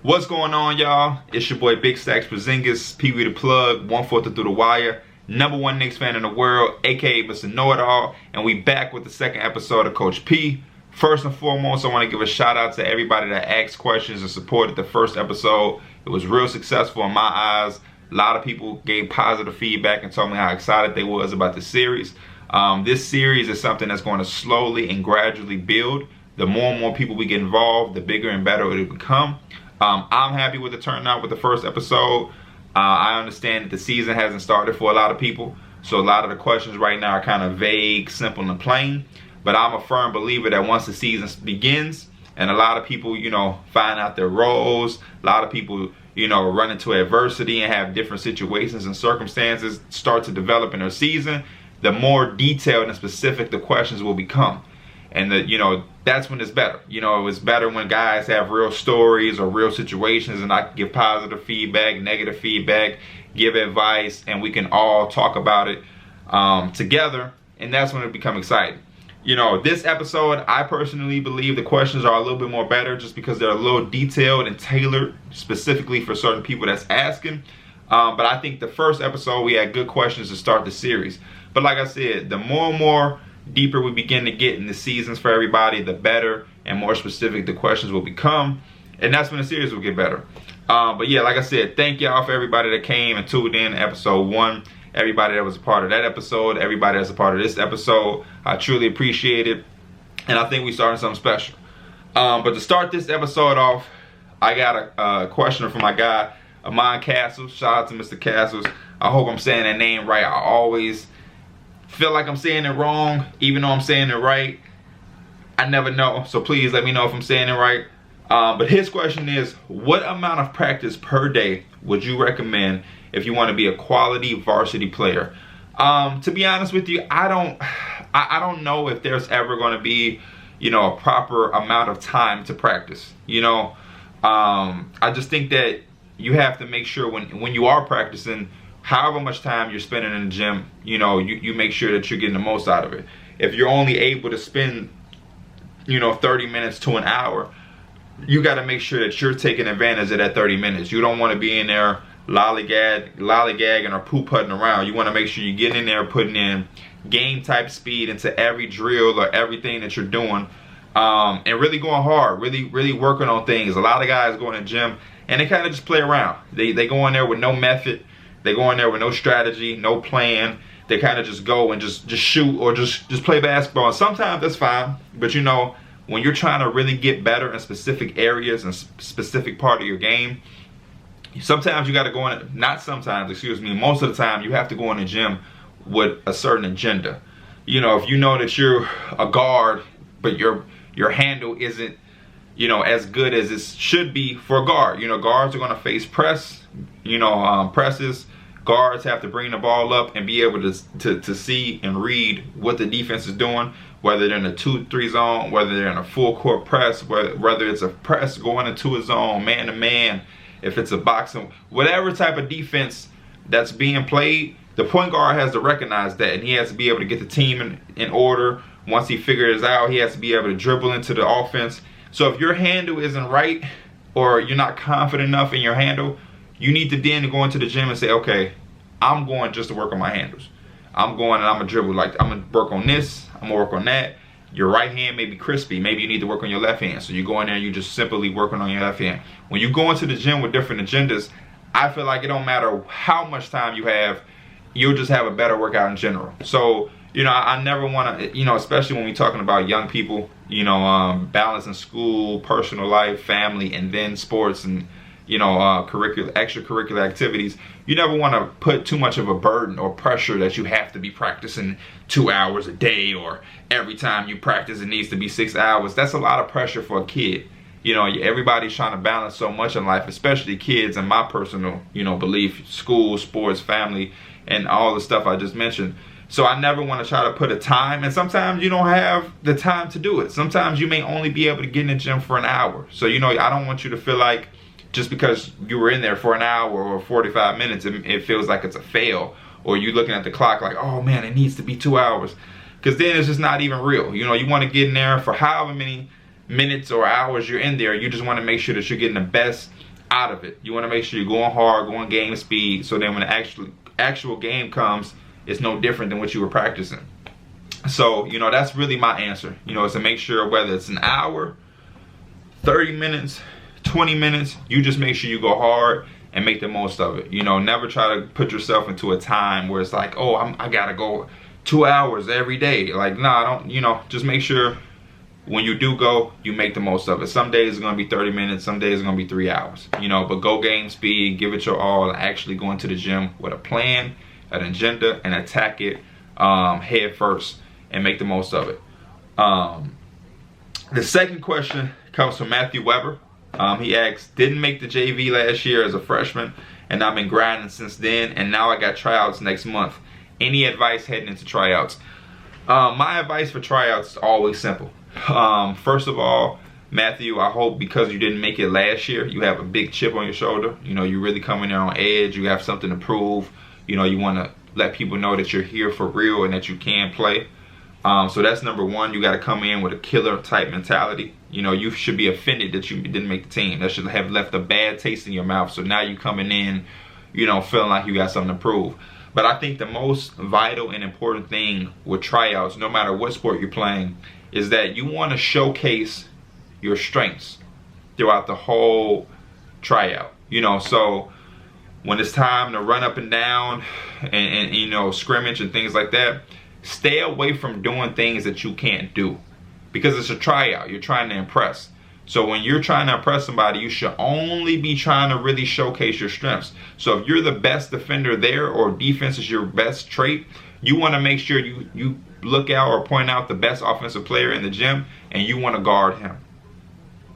What's going on, y'all? It's your boy Big Stacks Porzingis, Pee Wee the Plug, 1/4 through the wire, #1 Knicks fan in the world, aka Mr. Know-It-All, and we back with the second episode of Coach P. First and foremost, I want to give a shout out to everybody that asked questions and supported the first episode. It was real successful in my eyes. A lot of people gave positive feedback and told me how excited they was about the series. This series is something that's going to slowly and gradually build. The more and more people we get involved, the bigger and better it will become. I'm happy with the turnout with the first episode. I understand that the season hasn't started for a lot of people, so a lot of the questions right now are kind of vague, simple, and plain. But I'm a firm believer that once the season begins and a lot of people, find out their roles, a lot of people, run into adversity and have different situations and circumstances start to develop in their season, the more detailed and specific the questions will become. And that's when it's better. It's better when guys have real stories or real situations and I can give positive feedback, negative feedback, give advice, and we can all talk about it together. And that's when it becomes exciting. This episode, I personally believe the questions are a little bit more better just because they're a little detailed and tailored specifically for certain people that's asking. But I think the first episode, we had good questions to start the series. But like I said, the more and more deeper we begin to get in the seasons for everybody, the better and more specific the questions will become, and that's when the series will get better. But yeah, like I said, thank y'all for everybody that came and tuned in to episode 1, everybody that was a part of that episode, everybody that's a part of this episode. I truly appreciate it, and I think we started something special. But to start this episode off, I got a question from my guy Amon Castles. Shout out to Mr. Castles. I hope I'm saying that name right. I always feel like I'm saying it wrong, even though I'm saying it right. I never know, so please let me know if I'm saying it right. But his question is, what amount of practice per day would you recommend if you want to be a quality varsity player? To be honest with you, I don't know if there's ever going to be, a proper amount of time to practice. I just think that you have to make sure when you are practicing, however much time you're spending in the gym, you make sure that you're getting the most out of it. If you're only able to spend, 30 minutes to an hour, you got to make sure that you're taking advantage of that 30 minutes. You don't want to be in there lollygagging or poo-putting around. You want to make sure you're getting in there, putting in game type speed into every drill or everything that you're doing, and really going hard, really working on things. A lot of guys go in the gym and they kind of just play around. They go in there with no method. They go in there with no strategy, no plan. They kind of just go and just shoot or just play basketball. And sometimes that's fine, but when you're trying to really get better in specific areas and specific part of your game, sometimes you got to go in. Not sometimes, excuse me. Most of the time, you have to go in the gym with a certain agenda. If you know that you're a guard, but your handle isn't, as good as it should be for a guard. Guards are going to face press. Presses. Guards have to bring the ball up and be able to see and read what the defense is doing, whether they're in a 2-3 zone, whether they're in a full court press, whether it's a press going into a zone, man to man, if it's a boxing, whatever type of defense that's being played, the point guard has to recognize that, and he has to be able to get the team in order. Once he figures it out, he has to be able to dribble into the offense. So if your handle isn't right, or you're not confident enough in your handle, you need to then go into the gym and say, okay, I'm going just to work on my handles. I'm going and I'm going to dribble. Like, I'm going to work on this. I'm going to work on that. Your right hand may be crispy. Maybe you need to work on your left hand. So you go in there and you just simply working on your left hand. When you go into the gym with different agendas, I feel like it don't matter how much time you have, you'll just have a better workout in general. So, I never want to, especially when we're talking about young people, balancing school, personal life, family, and then sports and, extracurricular activities. You never want to put too much of a burden or pressure that you have to be practicing 2 hours a day, or every time you practice it needs to be 6 hours. That's a lot of pressure for a kid. Everybody's trying to balance so much in life, especially kids, in my personal, belief, school, sports, family, and all the stuff I just mentioned. So I never want to try to put a time, and sometimes you don't have the time to do it. Sometimes you may only be able to get in the gym for an hour. So, I don't want you to feel like just because you were in there for an hour or 45 minutes, it feels like it's a fail, or you looking at the clock like, oh man, it needs to be 2 hours, because then it's just not even real. You want to get in there for however many minutes or hours you're in there, you just want to make sure that you're getting the best out of it. You want to make sure you're going hard, going game speed, so then when the actual game comes, it's no different than what you were practicing. So, you know, that's really my answer. You know, is to make sure whether it's an hour, 30 minutes, 20 minutes, you just make sure you go hard and make the most of it. You know, never try to put yourself into a time where it's like, oh, I gotta go 2 hours every day. Like, nah, don't, you know, just make sure when you do go, you make the most of it. Some days it's gonna be 30 minutes, some days it's gonna be 3 hours, you know, but go game speed, give it your all, and actually go into the gym with a plan, an agenda, and attack it head first and make the most of it. The second question comes from Matthew Weber. He asks, didn't make the JV last year as a freshman, and I've been grinding since then, and now I got tryouts next month. Any advice heading into tryouts? My advice for tryouts is always simple. First of all, Matthew, I hope because you didn't make it last year, you have a big chip on your shoulder. You know, you're really coming there on edge. You have something to prove. You know, you want to let people know that you're here for real and that you can play. So that's number one. You got to come in with a killer type mentality. You know, you should be offended that you didn't make the team. That should have left a bad taste in your mouth. So now you coming in, you know, feeling like you got something to prove. But I think the most vital and important thing with tryouts, no matter what sport you're playing, is that you want to showcase your strengths throughout the whole tryout. You know, so when it's time to run up and down and you know, scrimmage and things like that, stay away from doing things that you can't do, because it's a tryout. You're trying to impress. So when you're trying to impress somebody, you should only be trying to really showcase your strengths. So if you're the best defender there, or defense is your best trait, you want to make sure you look out or point out the best offensive player in the gym, and you want to guard him.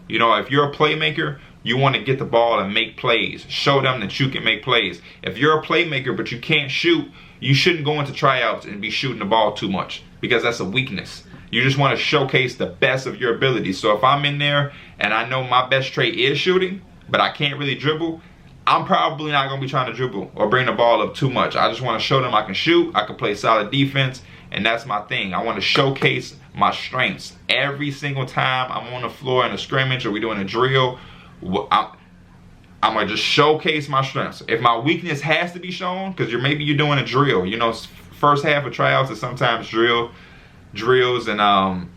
You know, if you're a playmaker, you want to get the ball and make plays. Show them that you can make plays. If you're a playmaker but you can't shoot, you shouldn't go into tryouts and be shooting the ball too much, because that's a weakness. You just want to showcase the best of your ability. So if I'm in there and I know my best trait is shooting, but I can't really dribble, I'm probably not going to be trying to dribble or bring the ball up too much. I just want to show them I can shoot, I can play solid defense, and that's my thing. I want to showcase my strengths. Every single time I'm on the floor in a scrimmage or we're doing a drill, I'm going to just showcase my strengths. If my weakness has to be shown, because maybe you're doing a drill, you know, first half of tryouts is sometimes drills and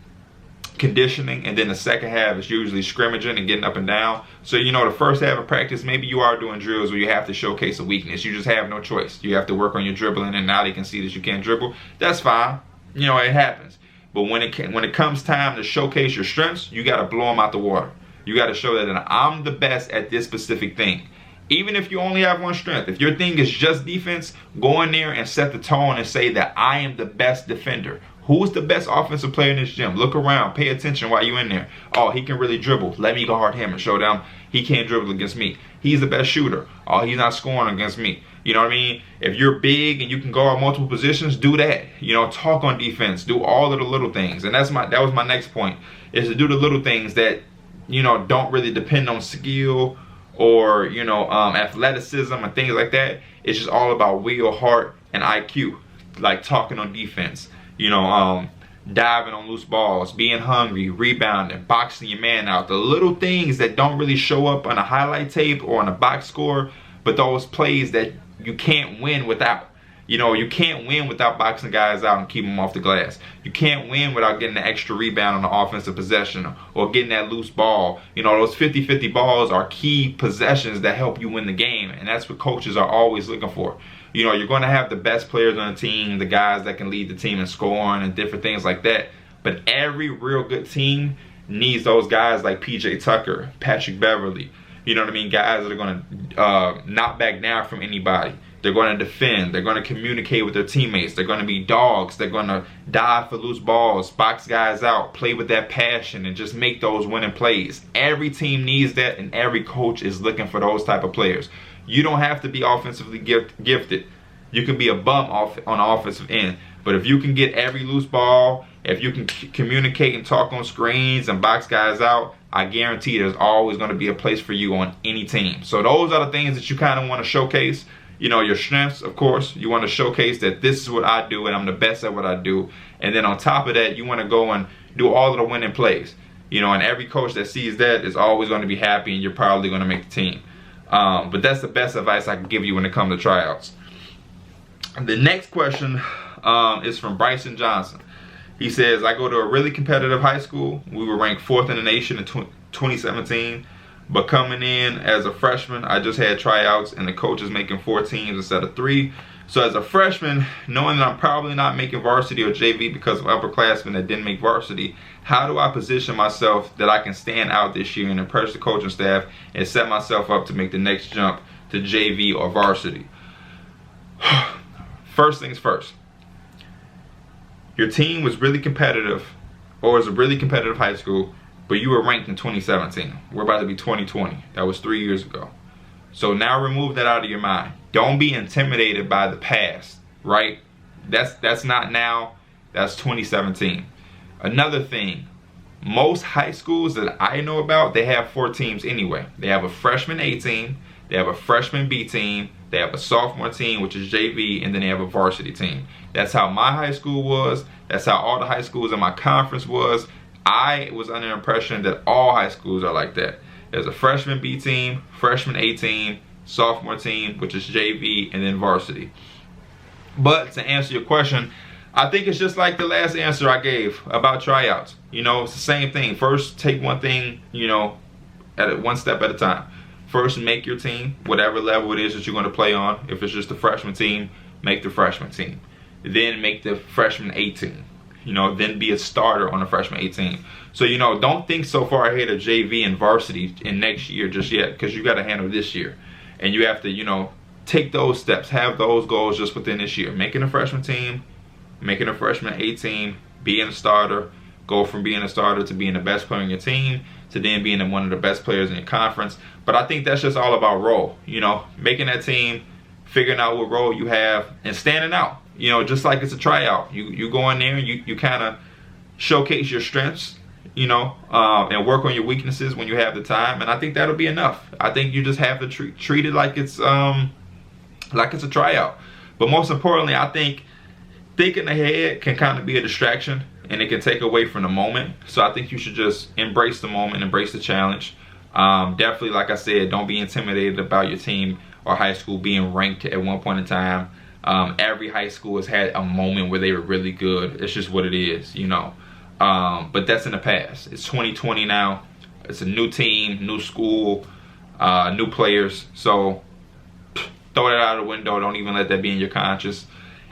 conditioning, and then the second half is usually scrimmaging and getting up and down. So, you know, the first half of practice, maybe you are doing drills where you have to showcase a weakness. You just have no choice. You have to work on your dribbling, and now they can see that you can't dribble. That's fine. You know, it happens. But when it comes time to showcase your strengths, you got to blow them out the water. You got to show that I'm the best at this specific thing. Even if you only have one strength, if your thing is just defense, go in there and set the tone and say that I am the best defender. Who's the best offensive player in this gym? Look around, pay attention while you're in there. Oh, he can really dribble. Let me guard him and show them he can't dribble against me. He's the best shooter. Oh, he's not scoring against me. You know what I mean? If you're big and you can guard multiple positions, do that. You know, talk on defense. Do all of the little things. And that was my next point, is to do the little things that, you know, don't really depend on skill or, you know, athleticism and things like that. It's just all about will, heart, and IQ. Like talking on defense, you know, diving on loose balls, being hungry, rebounding, boxing your man out. The little things that don't really show up on a highlight tape or on a box score, but those plays that you can't win without. You know, you can't win without boxing guys out and keeping them off the glass. You can't win without getting the extra rebound on the offensive possession or getting that loose ball. You know, those 50-50 balls are key possessions that help you win the game, and that's what coaches are always looking for. You know, you're going to have the best players on the team, the guys that can lead the team in scoring and different things like that. But every real good team needs those guys like PJ Tucker, Patrick Beverly. You know what I mean? Guys that are going to knock back down from anybody. They're going to defend. They're going to communicate with their teammates. They're going to be dogs. They're going to dive for loose balls, box guys out, play with that passion, and just make those winning plays. Every team needs that, and every coach is looking for those type of players. You don't have to be offensively gifted. You can be a bum on the offensive end. But if you can get every loose ball, if you can communicate and talk on screens and box guys out, I guarantee there's always going to be a place for you on any team. So those are the things that you kind of want to showcase. You know, your strengths, of course. You want to showcase that this is what I do and I'm the best at what I do. And then on top of that, you want to go and do all of the winning plays. You know, and every coach that sees that is always going to be happy, and you're probably going to make the team. But that's the best advice I can give you when it comes to tryouts. The next question is from Bryson Johnson. He says, I go to a really competitive high school. We were ranked 4th in the nation in 2017. But coming in as a freshman, I just had tryouts, and the coach is making 4 teams instead of 3. So as a freshman, knowing that I'm probably not making varsity or JV because of upperclassmen that didn't make varsity, how do I position myself that I can stand out this year and impress the coaching staff and set myself up to make the next jump to JV or varsity? First things first. Your team was really competitive, or was a really competitive high school, but you were ranked in 2017. We're about to be 2020. That was 3 years ago. So now remove that out of your mind. Don't be intimidated by the past, right? That's not now, that's 2017. Another thing, most high schools that I know about, they have 4 teams anyway. They have a freshman A team, they have a freshman B team, they have a sophomore team, which is JV, and then they have a varsity team. That's how my high school was. That's how all the high schools in my conference was. I was under the impression that all high schools are like that. There's a freshman B team, freshman A team, sophomore team, which is JV, and then varsity. But to answer your question, I think it's just like the last answer I gave about tryouts. You know, it's the same thing. First, take one thing, you know, one step at a time. First, make your team, whatever level it is that you're going to play on. If it's just the freshman team, make the freshman team. Then make the freshman A team. You know, then be a starter on the freshman A team. So, you know, don't think so far ahead of JV and varsity in next year just yet, because you got to handle this year. And you have to, you know, take those steps, have those goals just within this year. Making a freshman team, making a freshman A team, being a starter, go from being a starter to being the best player in your team, to then being one of the best players in your conference. But I think that's just all about role, you know, making that team, figuring out what role you have, and standing out. You know, just like it's a tryout. You go in there and you kind of showcase your strengths, you know, and work on your weaknesses when you have the time. And I think that'll be enough. I think you just have to treat it like it's a tryout. But most importantly, I think thinking ahead can kind of be a distraction, and it can take away from the moment. So I think you should just embrace the moment, embrace the challenge. Definitely, like I said, don't be intimidated about your team or high school being ranked at one point in time. Every high school has had a moment where they were really good. It's just what it is, you know. But that's in the past. It's 2020 now. It's a new team, new school, new players. So throw that out of the window. Don't even let that be in your conscience.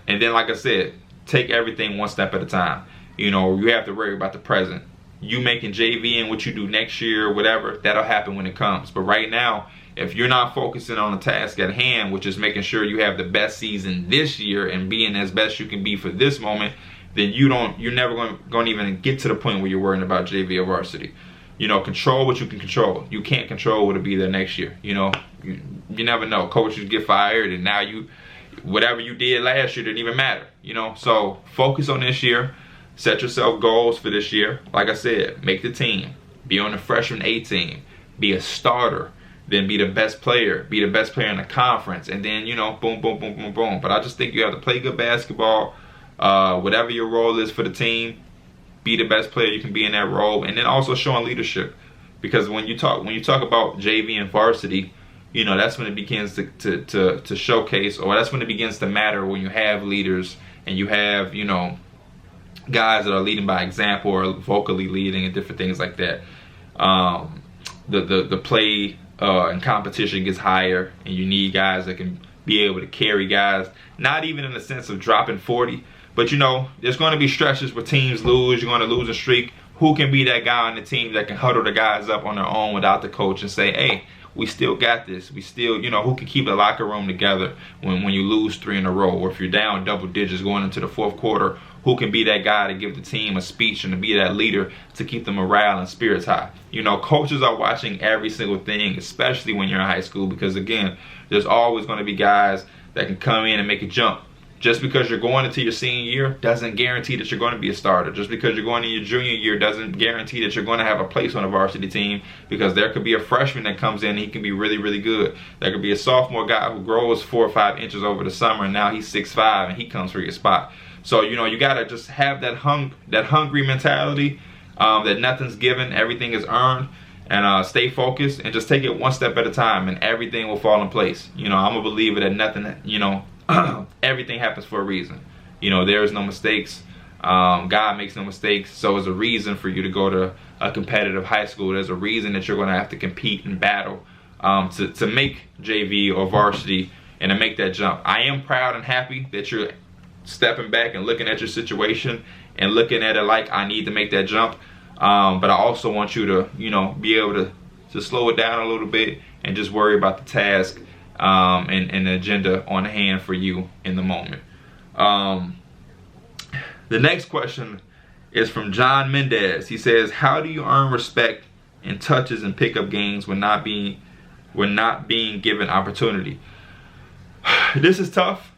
And then, like I said, take everything one step at a time. You know, you have to worry about the present. You making JV and what you do next year or whatever, that'll happen when it comes. But right now, if you're not focusing on the task at hand, which is making sure you have the best season this year and being as best you can be for this moment, then you're never going to even get to the point where you're worrying about JV or varsity. You know, control what you can control. You can't control what'll be there next year. You know, you never know. Coaches get fired, and now whatever you did last year didn't even matter. You know, so focus on this year. Set yourself goals for this year. Like I said, make the team. Be on the freshman A team. Be a starter. Then be the best player. Be the best player in the conference. And then, you know, boom, boom, boom, boom, boom. But I just think you have to play good basketball. Whatever your role is for the team, be the best player you can be in that role. And then also showing leadership. Because when you talk about JV and varsity, you know, that's when it begins to showcase, or that's when it begins to matter, when you have leaders and you have, you know, guys that are leading by example or vocally leading and different things like that. The play and competition gets higher, and you need guys that can be able to carry guys, not even in the sense of dropping 40, but you know, there's going to be stretches where teams lose. You're going to lose a streak. Who can be that guy on the team that can huddle the guys up on their own without the coach and say, hey, we still got this. We still, you know, who can keep the locker room together when you lose 3 in a row, or if you're down double digits going into the fourth quarter, who can be that guy to give the team a speech and to be that leader to keep the morale and spirits high. You know, coaches are watching every single thing, especially when you're in high school, because again, there's always going to be guys that can come in and make a jump. Just because you're going into your senior year doesn't guarantee that you're going to be a starter. Just because you're going into your junior year doesn't guarantee that you're going to have a place on a varsity team, because there could be a freshman that comes in and he can be really, really good. There could be a sophomore guy who grows 4 or 5 inches over the summer, and now he's 6'5", and he comes for your spot. So, you know, you got to just have that hungry mentality. that nothing's given, everything is earned, and stay focused and just take it one step at a time, and everything will fall in place. You know, I'm a believer that nothing, you know, everything happens for a reason. You know, there is no mistakes. God makes no mistakes. So there's a reason for you to go to a competitive high school. There's a reason that you're going to have to compete and battle to make JV or varsity and to make that jump. I am proud and happy that you're stepping back and looking at your situation and looking at it like, I need to make that jump. But I also want you to, you know, be able to slow it down a little bit and just worry about the task and the agenda on hand for you in the moment. The next question is from John Mendez. He says, how do you earn respect in touches and pickup games when not being given opportunity? This is tough.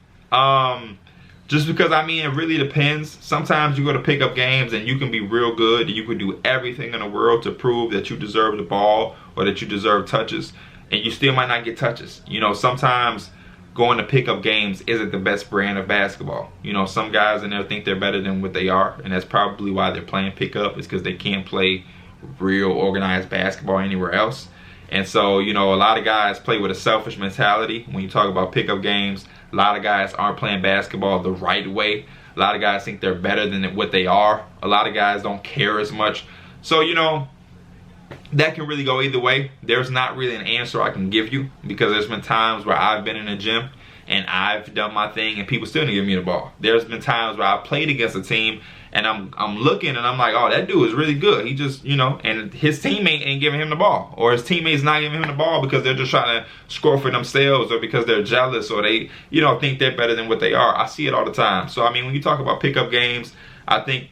Just because, I mean, it really depends. Sometimes you go to pick up games and you can be real good. You can do everything in the world to prove that you deserve the ball or that you deserve touches, and you still might not get touches. You know, sometimes going to pick up games isn't the best brand of basketball. You know, some guys in there think they're better than what they are, and that's probably why they're playing pickup, is because they can't play real organized basketball anywhere else. And so, you know, a lot of guys play with a selfish mentality. When you talk about pickup games, a lot of guys aren't playing basketball the right way. A lot of guys think they're better than what they are. A lot of guys don't care as much. So, you know, that can really go either way. There's not really an answer I can give you, because there's been times where I've been in a gym and I've done my thing and people still didn't give me the ball. There's been times where I played against a team and I'm looking and I'm like, oh, that dude is really good. He just, you know, and his teammate ain't giving him the ball, or his teammate's not giving him the ball because they're just trying to score for themselves, or because they're jealous, or they, you know, think they're better than what they are. I see it all the time. So, I mean, when you talk about pickup games, I think,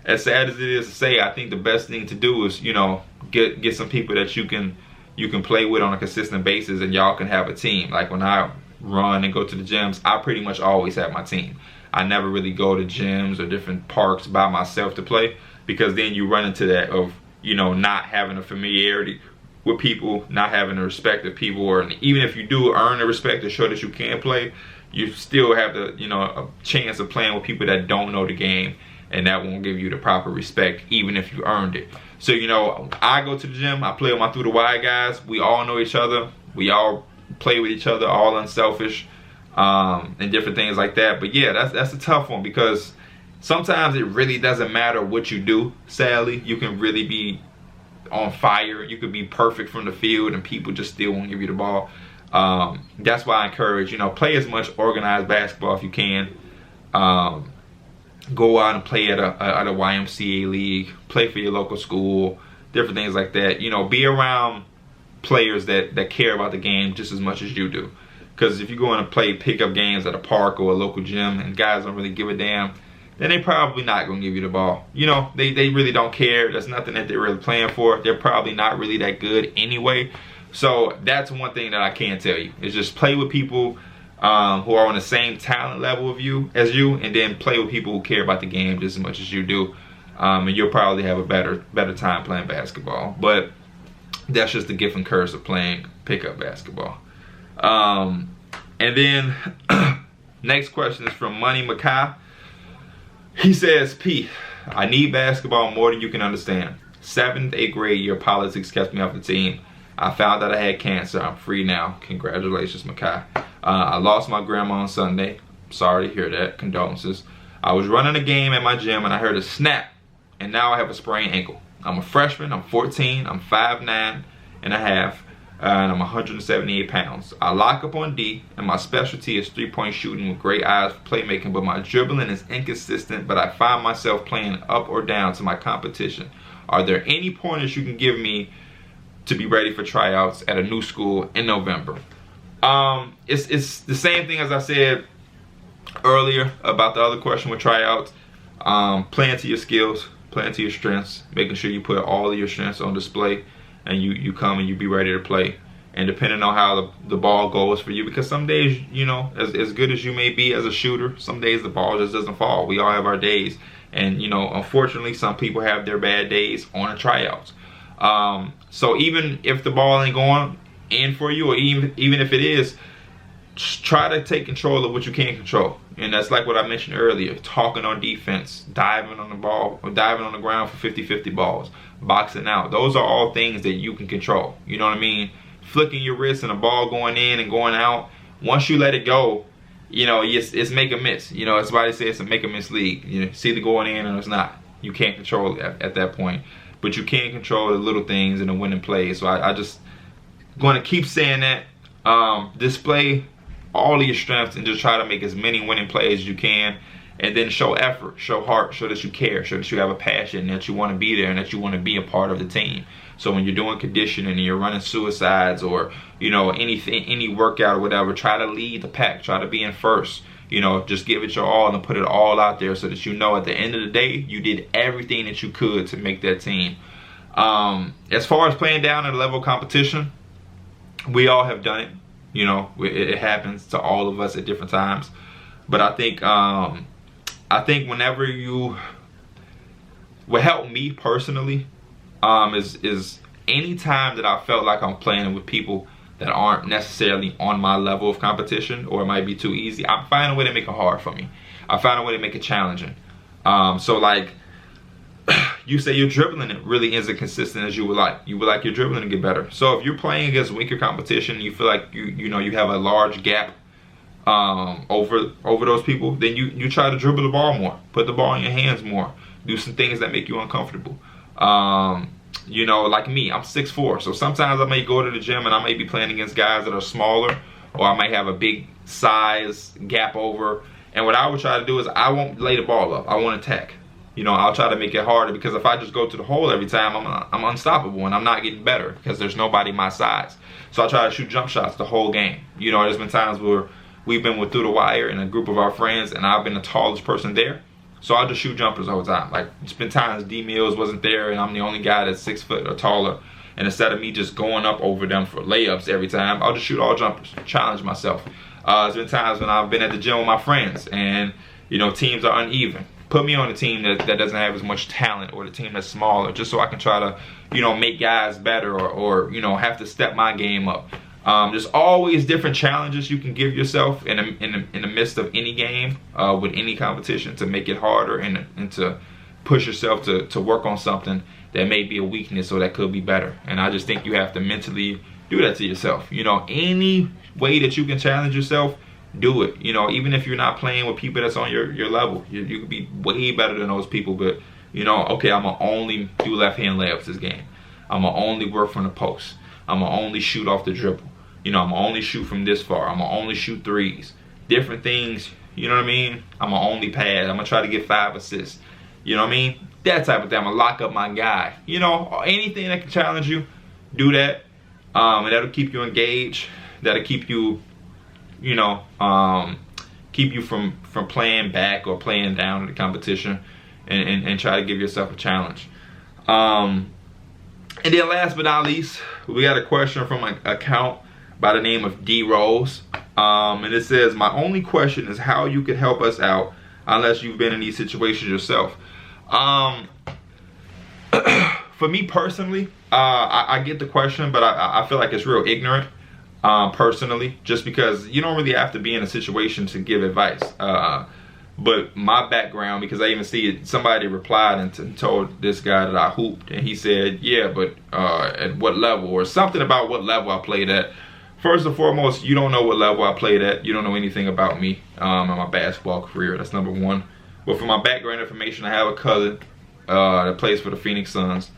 as sad as it is to say, I think the best thing to do is, you know, get some people that you can play with on a consistent basis, and y'all can have a team. Like when I run and go to the gyms, I pretty much always have my team. I never really go to gyms or different parks by myself to play, because then you run into that of, you know, not having a familiarity with people, not having the respect of people, or even if you do earn the respect to show that you can play, you still have the, you know, a chance of playing with people that don't know the game, and that won't give you the proper respect even if you earned it. So, you know, I go to the gym, I play with my through the wire guys. We all know each other. We all play with each other, all unselfish, and different things like that. But yeah, that's a tough one, because sometimes it really doesn't matter what you do. Sadly, you can really be on fire. You could be perfect from the field and people just still won't give you the ball. That's why I encourage, you know, play as much organized basketball if you can. Go out and play at a YMCA league, play for your local school, different things like that. You know, be around players that care about the game just as much as you do. Because if you go in and play pickup games at a park or a local gym and guys don't really give a damn, then they're probably not going to give you the ball. You know, they really don't care. There's nothing that they're really playing for. They're probably not really that good anyway. So that's one thing that I can tell you, is just play with people who are on the same talent level of you as you, and then play with people who care about the game just as much as you do, and you'll probably have a better time playing basketball. But that's just the gift and curse of playing pickup basketball. And then next question is from Money Makai. He says, P, I need basketball more than you can understand. 7th, 8th grade year, politics kept me off the team. I found out I had cancer. I'm free now. Congratulations, Makai. I lost my grandma on Sunday. Sorry to hear that. Condolences. I was running a game at my gym and I heard a snap, and now I have a sprained ankle. I'm a freshman. I'm 14. I'm 5'9" and a half, and I'm 178 pounds. I lock up on D, and my specialty is three-point shooting with great eyes for playmaking, but my dribbling is inconsistent, but I find myself playing up or down to my competition. Are there any pointers you can give me to be ready for tryouts at a new school in November? It's the same thing as I said earlier about the other question with tryouts. Playing to your skills, playing to your strengths, making sure you put all of your strengths on display, and you come and you be ready to play. And depending on how the ball goes for you, because some days, you know, as good as you may be as a shooter, some days the ball just doesn't fall. We all have our days, and you know, unfortunately, some people have their bad days on a tryouts. So even if the ball ain't going in for you, or even if it is, try to take control of what you can control. And that's like what I mentioned earlier, talking on defense, diving on the ball, or diving on the ground for 50-50 balls, boxing out. Those are all things that you can control. You know what I mean? Flicking your wrist and a ball going in and going out. Once you let it go, you know, it's make or miss. You know, somebody says it's a make or miss league. You know, it's either going in or it's not. You can't control it at that point. But you can control the little things and the winning plays. So I just going to keep saying that. Display all of your strengths and just try to make as many winning plays as you can, and then show effort, show heart, show that you care, show that you have a passion, that you want to be there and that you want to be a part of the team. So when you're doing conditioning and you're running suicides, or you know, anything, any workout or whatever, try to lead the pack, try to be in first. You know, just give it your all and put it all out there, so that you know at the end of the day you did everything that you could to make that team. As far as playing down at a level of competition, we all have done it. You know, it happens to all of us at different times. But I think whenever you, what helped me personally, is any time that I felt like I'm playing with people that aren't necessarily on my level of competition, or it might be too easy, I find a way to make it hard for me. I find a way to make it challenging. So like, you say your dribbling, it really isn't consistent as you would like. You would like your dribbling to get better. So if you're playing against weaker competition, you feel like you know you have a large gap over those people, then you try to dribble the ball more, put the ball in your hands more, do some things that make you uncomfortable. You know, like me, I'm 6'4", so sometimes I may go to the gym and I may be playing against guys that are smaller, or I might have a big size gap over. And what I would try to do is I won't lay the ball up. I won't attack. You know, I'll try to make it harder, because if I just go to the hole every time, I'm unstoppable and I'm not getting better, because there's nobody my size. So I try to shoot jump shots the whole game. You know, there's been times where we've been with Through the Wire and a group of our friends, and I've been the tallest person there. So I'll just shoot jumpers all the time. Like, it's been times D Mills wasn't there and I'm the only guy that's 6 foot or taller. And instead of me just going up over them for layups every time, I'll just shoot all jumpers, challenge myself. There's been times when I've been at the gym with my friends and, you know, teams are uneven. Put me on a team that doesn't have as much talent, or the team that's smaller, just so I can try to, you know, make guys better, or you know, have to step my game up. There's always different challenges you can give yourself in the midst of any game, with any competition, to make it harder and to push yourself to work on something that may be a weakness or that could be better. And I just think you have to mentally do that to yourself. You know, any way that you can challenge yourself, do it. You know, even if you're not playing with people that's on your level, you could be way better than those people. But you know, okay, I'm gonna only do left hand layups this game. I'm gonna only work from the post. I'm gonna only shoot off the dribble. You know, I'm gonna only shoot from this far. I'm gonna only shoot threes. Different things. You know what I mean? I'm gonna only pass. I'm gonna try to get 5 assists. You know what I mean? That type of thing. I'm gonna lock up my guy. You know, anything that can challenge you, do that. And that'll keep you engaged. That'll keep you, you know, keep you from playing back or playing down in the competition, and try to give yourself a challenge. And then last but not least, we got a question from an account by the name of D Rose. And it says, my only question is how you could help us out unless you've been in these situations yourself. For me personally, I get the question, but I feel like it's real ignorant. Personally, just because you don't really have to be in a situation to give advice. But my background, because I even see it, somebody replied and told this guy that I hooped, and he said, yeah, but at what level, or something about what level I played at. First and foremost, you don't know what level I played at. You don't know anything about me and my basketball career. That's number one. But for my background information, I have a cousin that plays for the Phoenix Suns.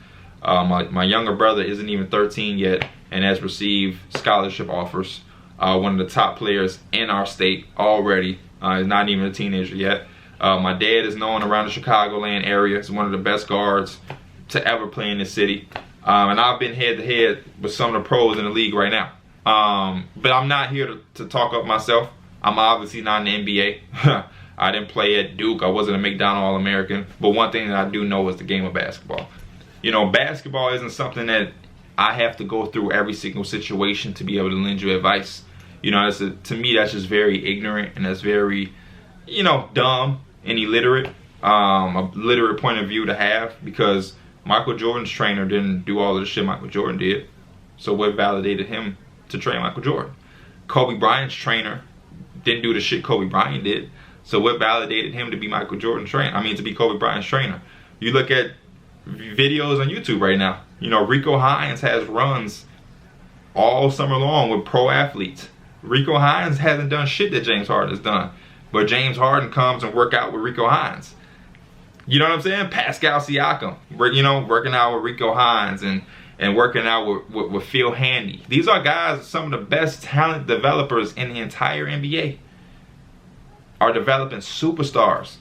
My younger brother isn't even 13 yet and has received scholarship offers. One of the top players in our state already. He's not even a teenager yet. My dad is known around the Chicagoland area as one of the best guards to ever play in the city. And I've been head to head with some of the pros in the league right now. But I'm not here to talk up myself. I'm obviously not in the NBA. I didn't play at Duke. I wasn't a McDonald All-American. But one thing that I do know is the game of basketball. You know, basketball isn't something that I have to go through every single situation to be able to lend you advice. You know, to me, that's just very ignorant, and that's very, you know, dumb and illiterate. A literate point of view to have, because Michael Jordan's trainer didn't do all of the shit Michael Jordan did. So what validated him to train Michael Jordan? Kobe Bryant's trainer didn't do the shit Kobe Bryant did. So what validated him to be Michael Jordan's trainer? I mean, to be Kobe Bryant's trainer. You look at videos on YouTube right now. You know, Rico Hines has runs all summer long with pro athletes. Rico Hines hasn't done shit that James Harden has done. But James Harden comes and work out with Rico Hines. You know what I'm saying? Pascal Siakam, you know, working out with Rico Hines and working out with Phil Handy. These are guys, some of the best talent developers in the entire NBA. Are developing superstars.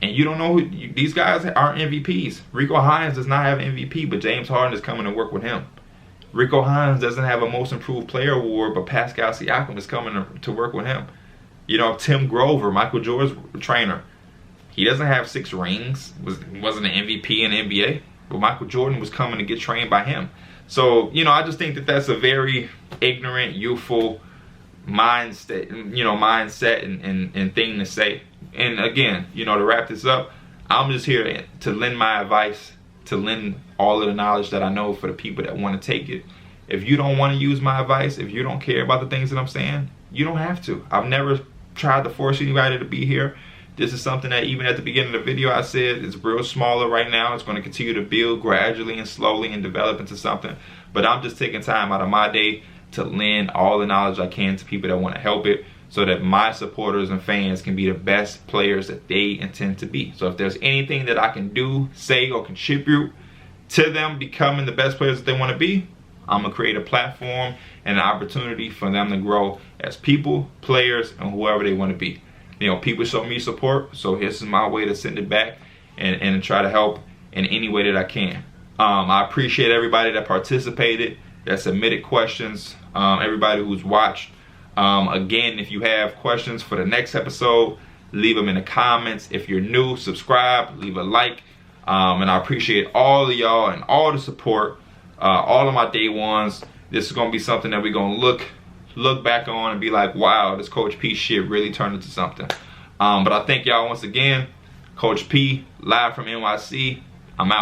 And you don't know who these guys aren't MVPs. Rico Hines does not have an MVP, but James Harden is coming to work with him. Rico Hines doesn't have a most improved player award, but Pascal Siakam is coming to work with him. You know, Tim Grover, Michael Jordan's trainer. He doesn't have 6 rings, wasn't an MVP in the NBA, but Michael Jordan was coming to get trained by him. So, you know, I just think that that's a very ignorant, youthful mindset and thing to say. And again, you know, to wrap this up, I'm just here to lend my advice, to lend all of the knowledge that I know for the people that want to take it. If you don't want to use my advice, if you don't care about the things that I'm saying, you don't have to. I've never tried to force anybody to be here. This is something that even at the beginning of the video I said it's real smaller right now. It's going to continue to build gradually and slowly and develop into something. But I'm just taking time out of my day to lend all the knowledge I can to people that want to help it, so that my supporters and fans can be the best players that they intend to be. So if there's anything that I can do, say, or contribute to them becoming the best players that they want to be, I'm going to create a platform and an opportunity for them to grow as people, players, and whoever they want to be. You know, people show me support, so this is my way to send it back and try to help in any way that I can. I appreciate everybody that participated, that submitted questions, everybody who's watched. Again, if you have questions for the next episode, leave them in the comments. If you're new, subscribe, leave a like. And I appreciate all of y'all and all the support, all of my day ones. This is going to be something that we're going to look back on and be like, wow, this Coach P shit really turned into something. But I thank y'all once again. Coach P, live from NYC. I'm out.